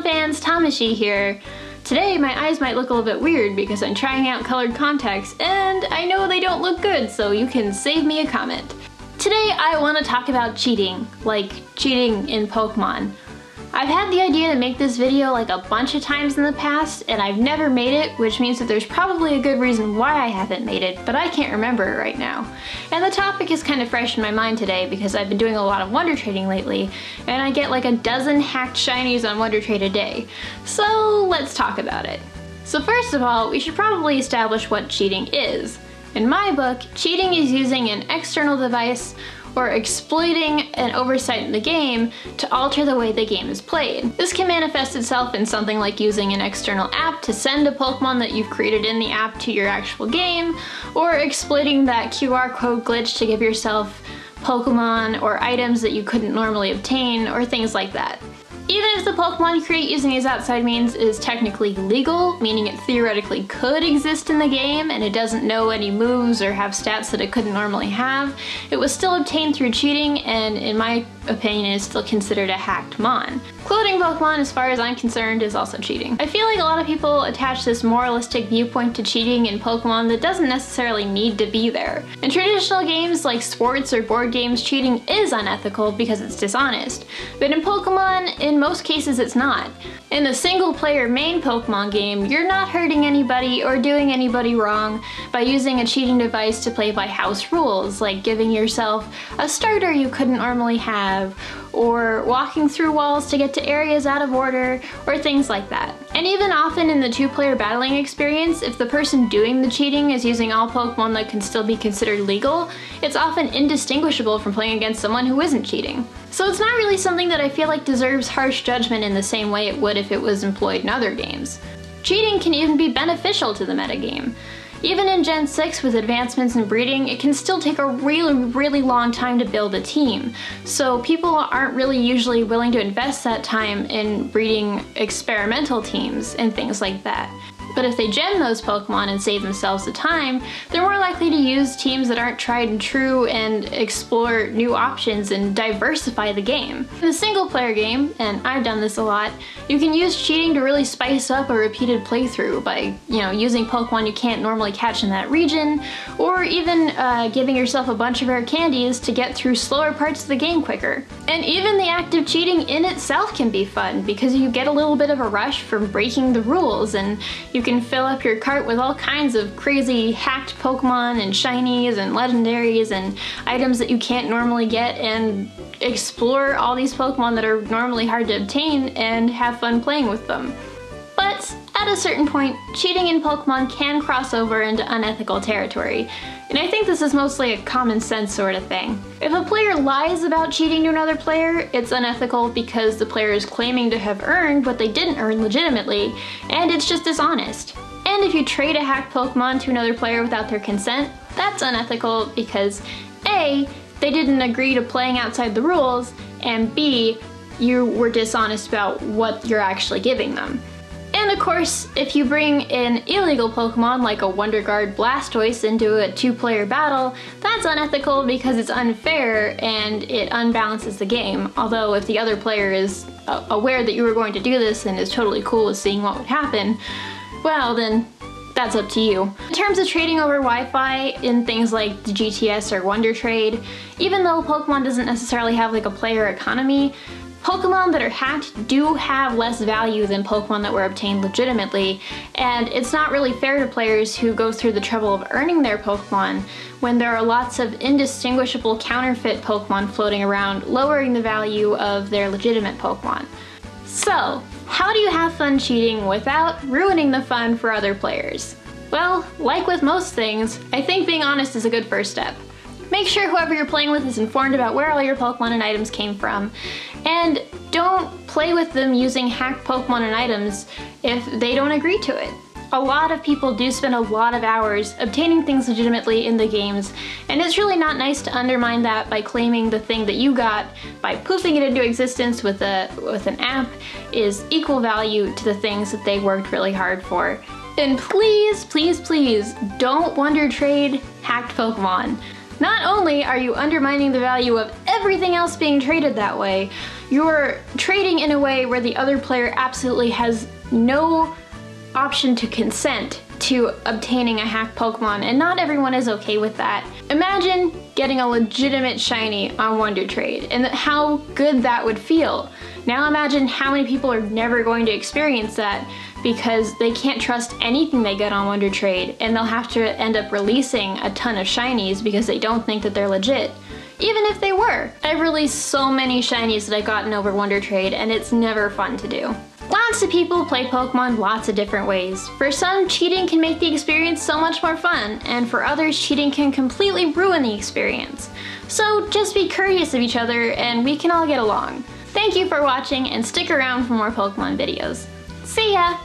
Pokemon fans, Tamashii here. Today my eyes might look a little bit weird because I'm trying out colored contacts and I know they don't look good, so you can save me a comment. Today I want to talk about cheating, like cheating in Pokemon. I've had the idea to make this video like a bunch of times in the past and I've never made it, which means that there's probably a good reason why I haven't made it, but I can't remember it right now. And the topic is kind of fresh in my mind today because I've been doing a lot of Wonder Trading lately and I get like a dozen hacked shinies on Wonder Trade a day. So let's talk about it. So first of all, we should probably establish what cheating is. In my book, cheating is using an external device or exploiting an oversight in the game to alter the way the game is played. This can manifest itself in something like using an external app to send a Pokemon that you've created in the app to your actual game, or exploiting that QR code glitch to give yourself Pokemon or items that you couldn't normally obtain, or things like that. Even if the Pokemon you create using these outside means is technically legal, meaning it theoretically could exist in the game and it doesn't know any moves or have stats that it couldn't normally have, it was still obtained through cheating and in my opinion is still considered a hacked mon. Cloning Pokemon, as far as I'm concerned, is also cheating. I feel like a lot of people attach this moralistic viewpoint to cheating in Pokemon that doesn't necessarily need to be there. In traditional games like sports or board games, cheating is unethical because it's dishonest. But in Pokemon, in most cases it's not. In the single-player main Pokemon game, you're not hurting anybody or doing anybody wrong by using a cheating device to play by house rules, like giving yourself a starter you couldn't normally have, or walking through walls to get to areas out of order, or things like that. And even often in the two-player battling experience, if the person doing the cheating is using all Pokemon that can still be considered legal, it's often indistinguishable from playing against someone who isn't cheating. So it's not really something that I feel like deserves harsh judgment in the same way it would if it was employed in other games. Cheating can even be beneficial to the metagame. Even in Gen 6 with advancements in breeding, it can still take a really long time to build a team. So people aren't really usually willing to invest that time in breeding experimental teams and things like that. But if they gem those Pokemon and save themselves the time, they're more likely to use teams that aren't tried and true and explore new options and diversify the game. In a single player game, and I've done this a lot, you can use cheating to really spice up a repeated playthrough by, using Pokemon you can't normally catch in that region, or even giving yourself a bunch of rare candies to get through slower parts of the game quicker. And even the act of cheating in itself can be fun because you get a little bit of a rush from breaking the rules, and you can fill up your cart with all kinds of crazy hacked Pokemon and shinies and legendaries and items that you can't normally get, and explore all these Pokemon that are normally hard to obtain and have fun playing with them. But at a certain point, cheating in Pokemon can cross over into unethical territory, and I think this is mostly a common sense sort of thing. If a player lies about cheating to another player, it's unethical because the player is claiming to have earned what they didn't earn legitimately, and it's just dishonest. And if you trade a hacked Pokemon to another player without their consent, that's unethical because A, they didn't agree to playing outside the rules, and B, you were dishonest about what you're actually giving them. And of course, if you bring an illegal Pokemon like a Wonder Guard Blastoise into a two-player battle, that's unethical because it's unfair and it unbalances the game. Although if the other player is aware that you were going to do this and is totally cool with seeing what would happen, well then, that's up to you. In terms of trading over Wi-Fi in things like the GTS or Wonder Trade, even though Pokemon doesn't necessarily have like a player economy, Pokemon that are hacked do have less value than Pokemon that were obtained legitimately, and it's not really fair to players who go through the trouble of earning their Pokemon when there are lots of indistinguishable counterfeit Pokemon floating around, lowering the value of their legitimate Pokemon. So, how do you have fun cheating without ruining the fun for other players? Well, like with most things, I think being honest is a good first step. Make sure whoever you're playing with is informed about where all your Pokemon and items came from, and don't play with them using hacked Pokemon and items if they don't agree to it. A lot of people do spend a lot of hours obtaining things legitimately in the games, and it's really not nice to undermine that by claiming the thing that you got by poofing it into existence with an app is equal value to the things that they worked really hard for. And please, please, please don't Wonder Trade hacked Pokemon. Not only are you undermining the value of everything else being traded that way, you're trading in a way where the other player absolutely has no option to consent to obtaining a hacked Pokemon, and not everyone is okay with that. Imagine getting a legitimate shiny on Wonder Trade and how good that would feel. Now imagine how many people are never going to experience that because they can't trust anything they get on Wonder Trade, and they'll have to end up releasing a ton of shinies because they don't think that they're legit. Even if they were. I've released so many shinies that I've gotten over Wonder Trade, and it's never fun to do. Lots of people play Pokemon lots of different ways. For some, cheating can make the experience so much more fun, and for others, cheating can completely ruin the experience. So just be courteous of each other and we can all get along. Thank you for watching, and stick around for more Pokemon videos. See ya!